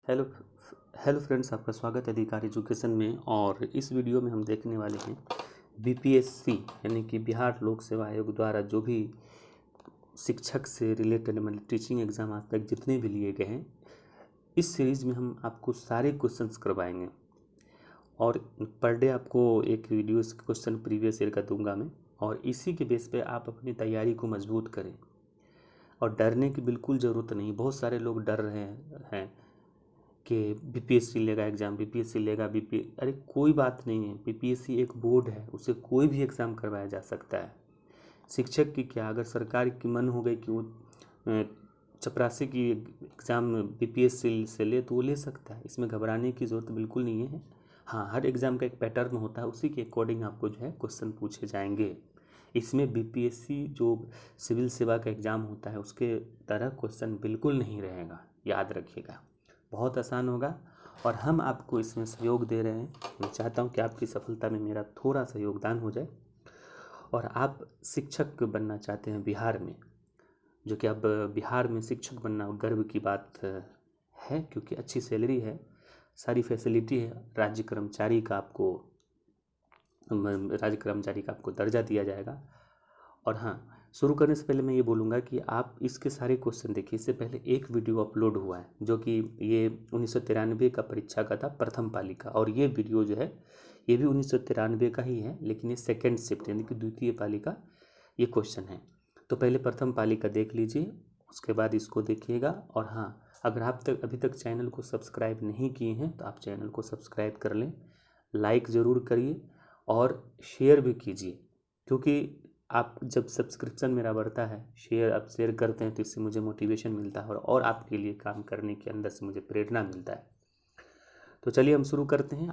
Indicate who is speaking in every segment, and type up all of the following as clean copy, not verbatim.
Speaker 1: Hello hello friends, आपका स्वागत है अधिकार एजुकेशन में। और इस वीडियो में हम देखने वाले हैं बीपीएससी यानी कि बिहार लोक सेवा आयोग द्वारा जो भी शिक्षक से रिलेटेड मतलब टीचिंग एग्ज़ाम आज तक जितने भी लिए गए हैं, इस सीरीज़ में हम आपको सारे क्वेश्चंस करवाएंगे। और पर डे आपको एक वीडियो क्वेश्चन प्रीवियस ईयर का दूंगा मैं, और इसी के बेस पे आप अपनी तैयारी को मजबूत करें। और डरने की बिल्कुल ज़रूरत नहीं। बहुत सारे लोग डर रहे हैं कि बीपीएससी लेगा एग्ज़ाम, बीपीएससी लेगा अरे कोई बात नहीं है। बीपीएससी एक बोर्ड है, उससे कोई भी एग्ज़ाम करवाया जा सकता है। शिक्षक की क्या, अगर सरकार की मन हो गई कि वो चपरासी की एग्ज़ाम बीपीएससी से ले तो वो ले सकता है। इसमें घबराने की ज़रूरत बिल्कुल नहीं है। हाँ, हर एग्ज़ाम का एक पैटर्न होता है, उसी के अकॉर्डिंग आपको जो है क्वेश्चन पूछे जाएंगे। इसमें बीपीएससी जो सिविल सेवा का एग्ज़ाम होता है उसके तरह क्वेश्चन बिल्कुल नहीं रहेगा, याद रखिएगा। बहुत आसान होगा और हम आपको इसमें सहयोग दे रहे हैं। मैं चाहता हूं कि आपकी सफलता में मेरा थोड़ा सा योगदान हो जाए। और आप शिक्षक बनना चाहते हैं बिहार में, जो कि अब बिहार में शिक्षक बनना गर्व की बात है, क्योंकि अच्छी सैलरी है, सारी फैसिलिटी है, राज्य कर्मचारी का आपको दर्जा दिया जाएगा। और हाँ, शुरू करने से पहले मैं ये बोलूँगा कि आप इसके सारे क्वेश्चन देखिए। इससे पहले एक वीडियो अपलोड हुआ है जो कि ये 1993 का परीक्षा का था, प्रथम पाली का। और ये वीडियो जो है ये भी 1993 का ही है, लेकिन ये सेकेंड शिफ्ट यानी कि द्वितीय पाली का ये क्वेश्चन है। तो पहले प्रथम पाली का देख लीजिए, उसके बाद इसको देखिएगा। और हाँ, अगर आप अभी तक चैनल को सब्सक्राइब नहीं किए हैं तो आप चैनल को सब्सक्राइब कर लें, लाइक ज़रूर करिए और शेयर भी कीजिए, क्योंकि आप जब सब्सक्रिप्शन मेरा बढ़ता है, आप शेयर करते हैं, तो इससे मुझे मोटिवेशन मिलता है और आपके लिए काम करने के अंदर से मुझे प्रेरणा मिलता है। तो चलिए हम शुरू करते हैं।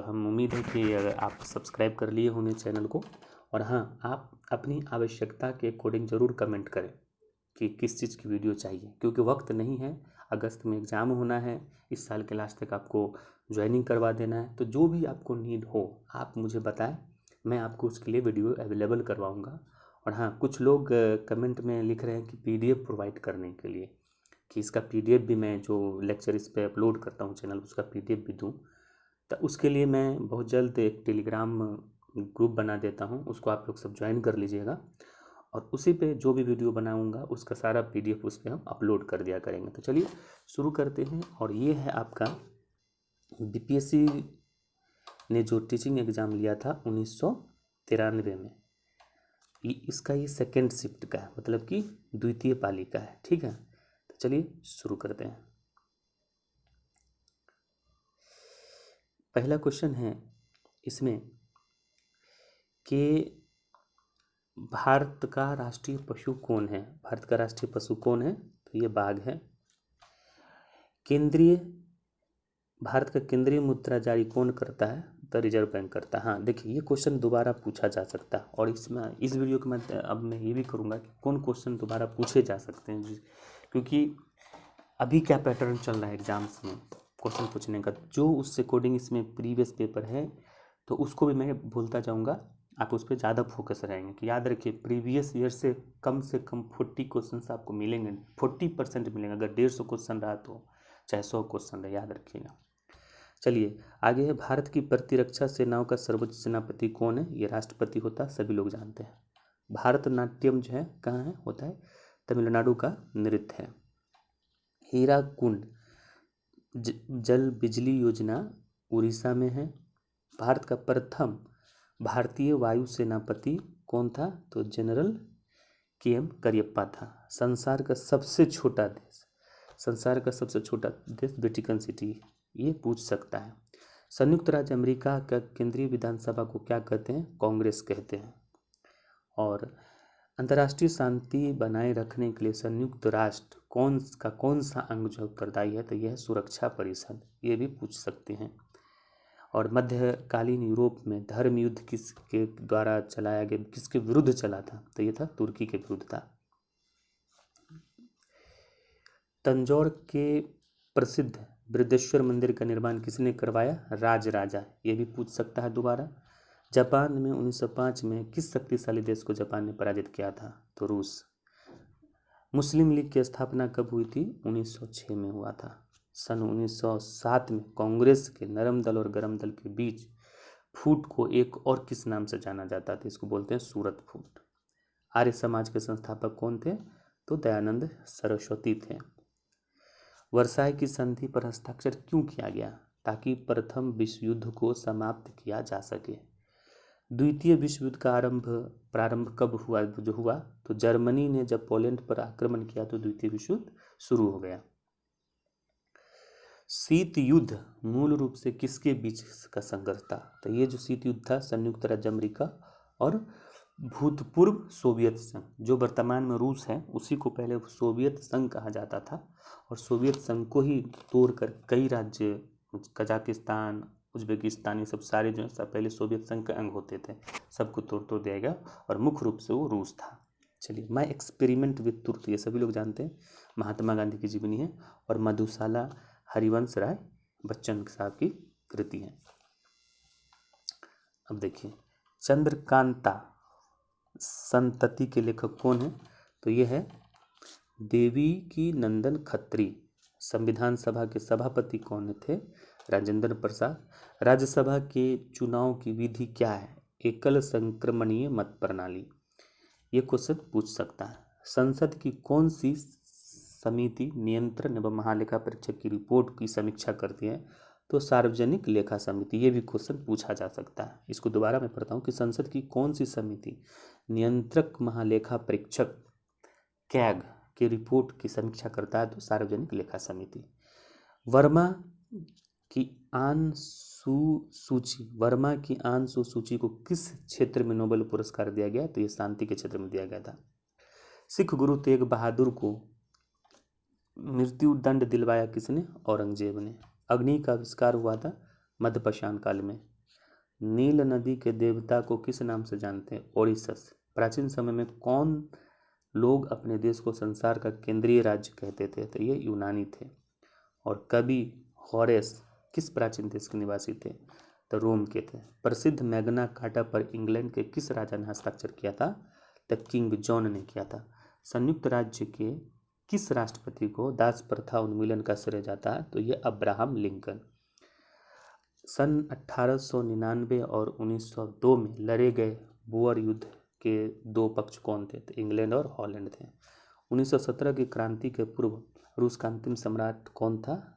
Speaker 1: हम उम्मीद है कि अगर आप सब्सक्राइब कर लिए होंगे चैनल को। और हाँ, आप अपनी आवश्यकता के अकॉर्डिंग ज़रूर कमेंट करें कि किस चीज़ की वीडियो चाहिए, क्योंकि वक्त नहीं है। अगस्त में एग्ज़ाम होना है, इस साल के लास्ट तक आपको ज्वाइनिंग करवा देना है। तो जो भी आपको नीड हो आप मुझे बताएं, मैं आपको उसके लिए वीडियो अवेलेबल करवाऊंगा। और हाँ, कुछ लोग कमेंट में लिख रहे हैं कि पीडीएफ प्रोवाइड करने के लिए, कि इसका पीडीएफ भी, मैं जो लेक्चर इस पर अपलोड करता हूँ चैनल, उसका पीडीएफ भी दूँ। तो उसके लिए मैं बहुत जल्द एक टेलीग्राम ग्रुप बना देता हूँ, उसको आप लोग सब ज्वाइन कर लीजिएगा। और उसी पे जो भी वीडियो बनाऊंगा उसका सारा पीडीएफ उस पर हम अपलोड कर दिया करेंगे। तो चलिए शुरू करते हैं। और ये है आपका बीपीएससी ने जो टीचिंग एग्ज़ाम लिया था 1993 में, इसका ये सेकेंड शिफ्ट का है, मतलब कि द्वितीय पाली का है। ठीक है, तो चलिए शुरू करते हैं। पहला क्वेश्चन है इसमें कि भारत का राष्ट्रीय पशु कौन है। भारत का राष्ट्रीय पशु कौन है? तो ये बाघ है। केंद्रीय भारत का केंद्रीय मुद्रा जारी कौन करता है? तो रिजर्व बैंक करता है। हाँ, देखिए ये क्वेश्चन दोबारा पूछा जा सकता है, और इसमें इस वीडियो के मैं अब मैं ये भी करूँगा कि कौन क्वेश्चन दोबारा पूछे जा सकते हैं, क्योंकि अभी क्या पैटर्न चल रहा है एग्जाम्स में क्वेश्चन पूछने का, जो उससे अकॉर्डिंग इसमें प्रीवियस पेपर है, तो उसको भी मैं बोलता जाऊँगा। आप उस पर ज़्यादा फोकस रहेंगे कि याद रखिए प्रीवियस ईयर से कम 40 क्वेश्चन आपको मिलेंगे, 40% मिलेंगे। अगर 150 क्वेश्चन रहा तो चाहे 100 क्वेश्चन रहा, याद रखिएगा। चलिए आगे है, भारत की प्रतिरक्षा सेनाओं का सर्वोच्च सेनापति कौन है? ये राष्ट्रपति होता है, सभी लोग जानते हैं। भारतनाट्यम जो है कहाँ है? होता है तमिलनाडु का नृत्य है। हीराकुंड जल बिजली योजना उड़ीसा में है। भारत का प्रथम भारतीय वायु सेनापति कौन था? तो जनरल के.एम. करियप्पा था। संसार का सबसे छोटा देश वेटिकन सिटी, ये पूछ सकता है। संयुक्त राज्य अमेरिका का केंद्रीय विधानसभा को क्या कहते हैं? कांग्रेस कहते हैं। और अंतर्राष्ट्रीय शांति बनाए रखने के लिए संयुक्त राष्ट्र कौन सा अंग जो उत्तरदायी है? तो यह है सुरक्षा परिषद, ये भी पूछ सकते हैं। और मध्यकालीन यूरोप में धर्म युद्ध किसके द्वारा चलाया गया, किसके विरुद्ध चला था? तो ये था तुर्की के विरुद्ध था। तंजौर के प्रसिद्ध बृहदेश्वर मंदिर का निर्माण किसने करवाया? राजराजा, ये भी पूछ सकता है दोबारा। जापान में 1905 में किस शक्तिशाली देश को जापान ने पराजित किया था? तो रूस। मुस्लिम लीग की स्थापना कब हुई थी? 1906 में हुआ था। सन 1907 में कांग्रेस के नरम दल और गरम दल के बीच फूट को एक और किस नाम से जाना जाता था? इसको बोलते हैं सूरत फूट। आर्य समाज के संस्थापक कौन थे? तो दयानंद सरस्वती थे। वर्साय की संधि पर हस्ताक्षर क्यों किया गया? ताकि प्रथम विश्व युद्ध को समाप्त किया जा सके। द्वितीय विश्व युद्ध का प्रारंभ कब हुआ? जो हुआ तो जर्मनी ने जब पोलैंड पर आक्रमण किया तो द्वितीय विश्व युद्ध शुरू हो गया। शीत युद्ध मूल रूप से किसके बीच का संघर्ष था? तो ये जो शीत युद्ध था संयुक्त राज्य अमेरिका और भूतपूर्व सोवियत संघ, जो वर्तमान में रूस है उसी को पहले सोवियत संघ कहा जाता था, और सोवियत संघ को ही तोड़कर कई राज्य, कजाकिस्तान, उज्बेकिस्तान, ये सब सारे जो है सब पहले सोवियत संघ के अंग होते थे, सबको तोड़ दिया गया और मुख्य रूप से वो रूस था। चलिए, माय एक्सपेरिमेंट विद ट्रुथ, ये सभी लोग जानते हैं, महात्मा गांधी की जीवनी है, और मधुशाला हरिवंश राय बच्चन साहब की कृति है। अब देखिए, चंद्रकांता संतति के लेखक कौन है? तो ये है देवी की नंदन खत्री। संविधान सभा के सभापति कौन थे? राजेंद्र प्रसाद। राज्यसभा के चुनाव की विधि क्या है? एकल संक्रमणीय मत प्रणाली। ये क्वेश्चन पूछ सकता है। संसद की कौन सी समिति नियंत्रण एवं महालेखा परीक्षक की रिपोर्ट की समीक्षा करती है? तो सार्वजनिक लेखा समिति। ये भी क्वेश्चन पूछा जा सकता है। इसको दोबारा मैं पढ़ता हूँ कि संसद की कौन सी समिति नियंत्रक महालेखा परीक्षक कैग की रिपोर्ट की समीक्षा करता है? तो सार्वजनिक लेखा समिति। वर्मा की आंसू सूची को किस क्षेत्र में नोबेल पुरस्कार दिया गया? तो ये शांति के क्षेत्र में दिया गया था। सिख गुरु तेग बहादुर को मृत्यु दंड दिलवाया किसने? औरंगजेब ने। अग्नि का आविष्कार हुआ था मध्यपाषाण काल में। नील नदी के देवता को किस नाम से जानते हैं? ओडिसस। प्राचीन समय में कौन लोग अपने देश को संसार का केंद्रीय राज्य कहते थे? तो ये यूनानी थे। और कवि होरेस किस प्राचीन देश के निवासी थे? तो रोम के थे। प्रसिद्ध मैग्ना कार्टा पर इंग्लैंड के किस राजा ने हस्ताक्षर किया था? तो किंग जॉन ने किया था। संयुक्त राज्य के किस राष्ट्रपति को दास प्रथा उन्मूलन का श्रेय जाता है? तो ये अब्राहम लिंकन। सन 1899 और 1902 में लड़े गए बोअर युद्ध के दो पक्ष कौन थे? तो इंग्लैंड और हॉलैंड थे। 1917 की क्रांति के पूर्व रूस का अंतिम सम्राट कौन था?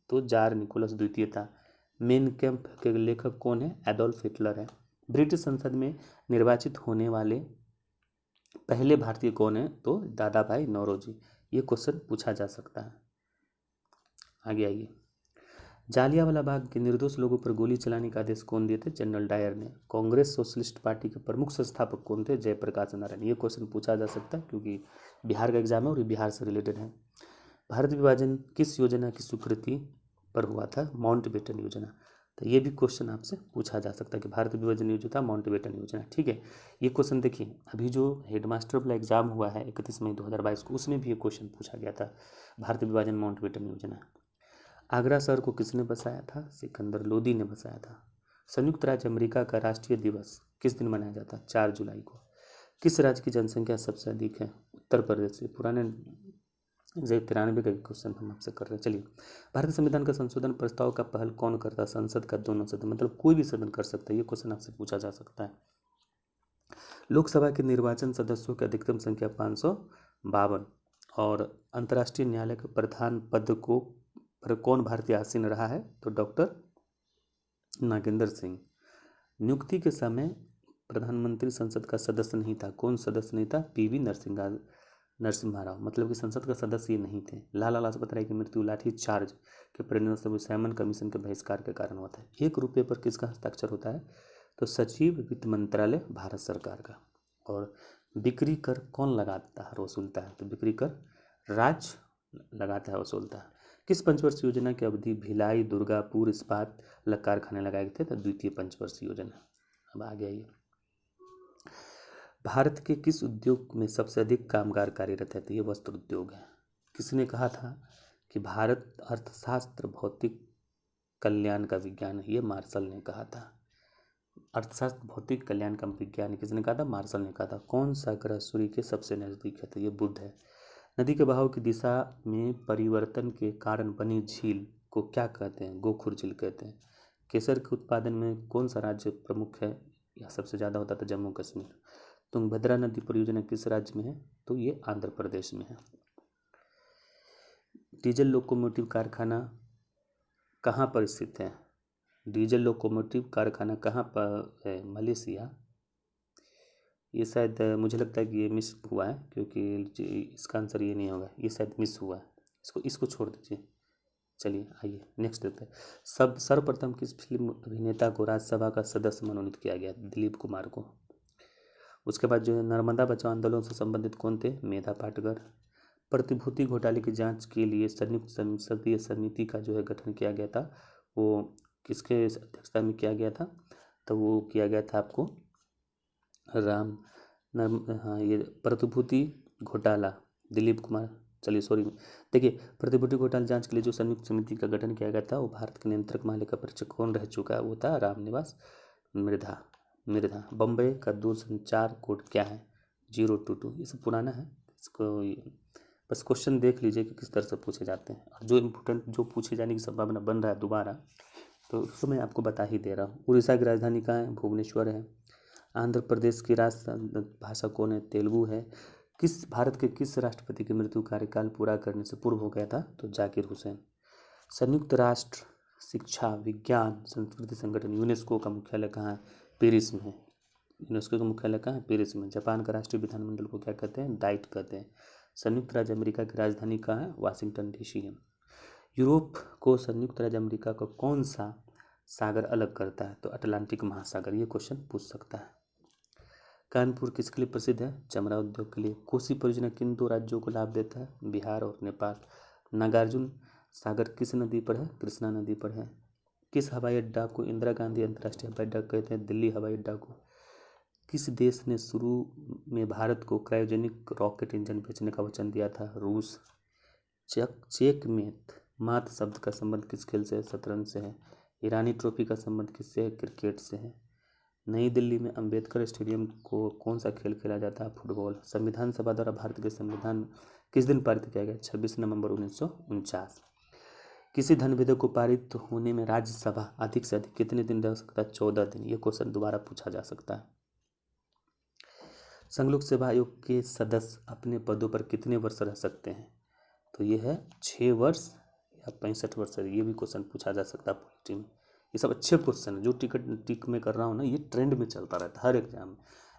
Speaker 1: तो जार निकोलस द्वितीय था। मेन कैंप के लेखक कौन है? एडोल्फ हिटलर है। ब्रिटिश संसद में निर्वाचित होने वाले पहले भारतीय कौन है? तो दादा भाई नौरोजी। ये क्वेश्चन पूछा जा सकता है। आगे आइए। जालियांवाला बाग के निर्दोष लोगों पर गोली चलाने का आदेश कौन दिए थे? जनरल डायर ने। कांग्रेस सोशलिस्ट पार्टी के प्रमुख संस्थापक कौन थे? जयप्रकाश नारायण। ये क्वेश्चन पूछा जा सकता है क्योंकि बिहार का एग्जाम है और ये बिहार से रिलेटेड है। भारत विभाजन किस योजना की स्वीकृति पर हुआ था? माउंटबेटन योजना। तो ये भी क्वेश्चन आपसे पूछा जा सकता है कि भारत विभाजन योजना माउंटबेटन योजना। ठीक है, ये क्वेश्चन देखिए, अभी जो हेडमास्टर वाला एग्जाम हुआ है 31 मई 2022 को, उसमें भी ये क्वेश्चन पूछा गया था, भारत विभाजन माउंटबेटन योजना। आगरा शहर को किसने बसाया था? सिकंदर लोदी ने बसाया था। संयुक्त राज्य अमेरिका का राष्ट्रीय दिवस किस दिन मनाया जाता है? 4 जुलाई को। किस राज्य की जनसंख्या सबसे अधिक है? उत्तर प्रदेश से। पुराने 93 का क्वेश्चन हम आपसे कर रहे हैं। चलिए, भारतीय संविधान का संशोधन प्रस्ताव का पहल कौन करता है? संसद का दोनों सदन, मतलब कोई भी सदन कर सकता है। ये क्वेश्चन आपसे पूछा जा सकता है। लोकसभा के निर्वाचन सदस्यों की अधिकतम संख्या 552। और अंतर्राष्ट्रीय न्यायालय के प्रधान पद को पर कौन भारतीय आसीन रहा है? तो डॉक्टर नागेंद्र सिंह। नियुक्ति के समय प्रधानमंत्री संसद का सदस्य नहीं था। कौन सदस्य नहीं था? पीवी नरसिम्हा राव, मतलब कि संसद का सदस्य ये नहीं थे। लाला लाजपत राय की मृत्यु लाठी चार्ज के परिणाम से साइमन कमीशन के बहिष्कार के कारण हुआ था। 1 रुपये पर किसका हस्ताक्षर होता है? तो सचिव वित्त मंत्रालय भारत सरकार का। और बिक्री कर कौन लगाता है, वसूलता है? तो बिक्री कर राज्य लगाता है, वसूलता है। किस पंचवर्षीय योजना की अवधि भिलाई, दुर्गापुर इस्पात कारखाने लगाए गए थे? तो द्वितीय पंचवर्षीय योजना। अब आगे आइए। भारत के किस उद्योग में सबसे अधिक कामगार कार्यरत है? तो ये वस्त्र उद्योग है। किसने कहा था कि भारत अर्थशास्त्र भौतिक कल्याण का विज्ञान है? ये मार्शल ने कहा था। अर्थशास्त्र भौतिक कल्याण का विज्ञान किसने कहा था? मार्शल ने कहा था। कौन सा ग्रह सूर्य के सबसे नजदीक है? तो ये बुध है। नदी के बहाव की दिशा में परिवर्तन के कारण बनी झील को क्या कहते हैं? गोखुर झील कहते हैं। केसर के उत्पादन में कौन सा राज्य प्रमुख है? यह सबसे ज़्यादा होता था जम्मू कश्मीर। तुंगभद्रा नदी परियोजना किस राज्य में है? तो ये आंध्र प्रदेश में है। डीजल लोकोमोटिव कारखाना कहाँ पर स्थित है? डीजल लोकोमोटिव कारखाना कहाँ पर है? मलेशिया। ये शायद मुझे लगता है कि ये मिस हुआ है, क्योंकि इसका आंसर ये नहीं होगा, ये शायद मिस हुआ है। इसको छोड़ दीजिए। चलिए आइए नेक्स्ट देखते हैं। सर्वप्रथम किस फिल्म अभिनेता को राज्यसभा का सदस्य मनोनीत किया गया? दिलीप कुमार को। उसके बाद जो है नर्मदा बचाओ आंदोलन से संबंधित कौन थे? मेधा पाटकर। प्रतिभूति घोटाले की जांच के लिए संयुक्त संसदीय समिति का जो है गठन किया गया था, वो किसके अध्यक्षता में किया गया था? तो वो किया गया था आपको हाँ ये प्रतिभूति घोटाला दिलीप कुमार, चलिए सॉरी, देखिए प्रतिभूति घोटाला जांच के लिए जो संयुक्त समिति का गठन किया गया था वो भारत के नियंत्रक महालेखा परीक्षक कौन रह चुका है? वो था रामनिवास मिर्धा। बम्बई का दूरसंचार कोड क्या है? 022। ये सब पुराना है, इसको बस क्वेश्चन देख लीजिए कि किस तरह से पूछे जाते हैं, और जो इम्पोर्टेंट जो पूछे जाने की संभावना बन रहा है दोबारा, तो उसको मैं आपको बता ही दे रहा हूँ। उड़ीसा की राजधानी कहाँ है? भुवनेश्वर है। आंध्र प्रदेश की राष्ट्र भाषा कौन है? तेलुगु है। भारत के किस राष्ट्रपति की मृत्यु कार्यकाल पूरा करने से पूर्व हो गया था? तो जाकिर हुसैन। संयुक्त राष्ट्र शिक्षा विज्ञान संस्कृति संगठन यूनेस्को का मुख्यालय कहाँ है? पेरिस में है। यूनेस्को का मुख्यालय कहाँ है? पेरिस में। जापान का राष्ट्रीय विधानमंडल को क्या कहते हैं? डाइट कहते हैं। संयुक्त राज्य अमेरिका की राजधानी कहाँ है? वाशिंगटन डीसी है। यूरोप को संयुक्त राज्य अमेरिका का कौन सा सागर अलग करता है? तो अटलांटिक महासागर। ये क्वेश्चन पूछ सकता है। कानपुर किसके लिए प्रसिद्ध है? चमड़ा उद्योग के लिए। कोसी परियोजना किन दो राज्यों को लाभ देता है? बिहार और नेपाल। नागार्जुन सागर किस नदी पर है? कृष्णा नदी पर है। किस हवाई अड्डा को इंदिरा गांधी अंतर्राष्ट्रीय हवाई अड्डा कहते हैं? दिल्ली हवाई अड्डा को। किस देश ने शुरू में भारत को क्रायोजेनिक रॉकेट इंजन बेचने का वचन दिया था? रूस। चेकमेट मात शब्द का संबंध किस खेल से है? शतरंज से है। ईरानी ट्रॉफी का संबंध किससे है? क्रिकेट से है। नई दिल्ली में अंबेडकर स्टेडियम को कौन सा खेल खेला जाता है? फुटबॉल। संविधान सभा द्वारा भारत के संविधान किस दिन पारित किया गया? 26 नवंबर 1949। किसी धन विधेयक को पारित होने में राज्यसभा अधिक से अधिक कितने दिन रह सकता है? 14 दिन। ये क्वेश्चन दोबारा पूछा जा सकता है। संघ लोक सेवा आयोग के सदस्य अपने पदों पर कितने वर्ष रह सकते हैं? तो ये है 6 वर्ष या 65 वर्ष। ये भी क्वेश्चन पूछा जा सकता है पॉलिटी में। ये सब अच्छे क्वेश्चन है, जो टिक में कर रहा हूँ ना, ये ट्रेंड में चलता रहता है हर एग्जाम में।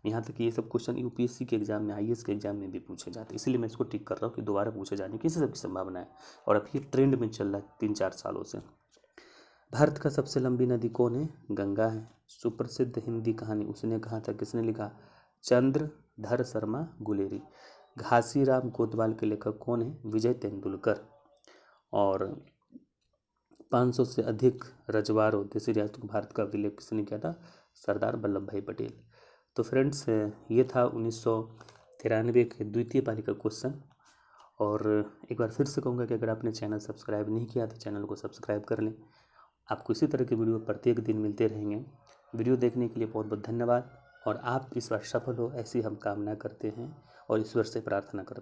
Speaker 1: यहाँ तक कि ये सब क्वेश्चन यूपीएससी के एग्जाम में, आईएएस के एग्जाम में भी पूछे जाते हैं, इसलिए मैं इसको टिक कर रहा हूँ कि दोबारा पूछे जाने की इसी सब की संभावना है। और अब ये ट्रेंड में चल रहा है 3-4 सालों से। भारत का सबसे लंबी नदी कौन है? गंगा है। सुप्रसिद्ध हिंदी कहानी उसने कहा था किसने लिखा? चंद्रधर शर्मा गुलेरी। घासीराम कोतवाल के लेखक कौन है? विजय तेंदुलकर। और 500 से अधिक रजवाड़ों देशी रियासतों को भारत का विलय किसने किया था? सरदार वल्लभ भाई पटेल। तो फ्रेंड्स ये था 1993 के द्वितीय पाली का क्वेश्चन। और एक बार फिर से कहूँगा कि अगर आपने चैनल सब्सक्राइब नहीं किया तो चैनल को सब्सक्राइब कर लें। आपको इसी तरह के वीडियो प्रत्येक दिन मिलते रहेंगे। वीडियो देखने के लिए बहुत बहुत धन्यवाद। और आप इस बार सफल हो ऐसी हम कामना करते हैं और ईश्वर से प्रार्थना करते हैं।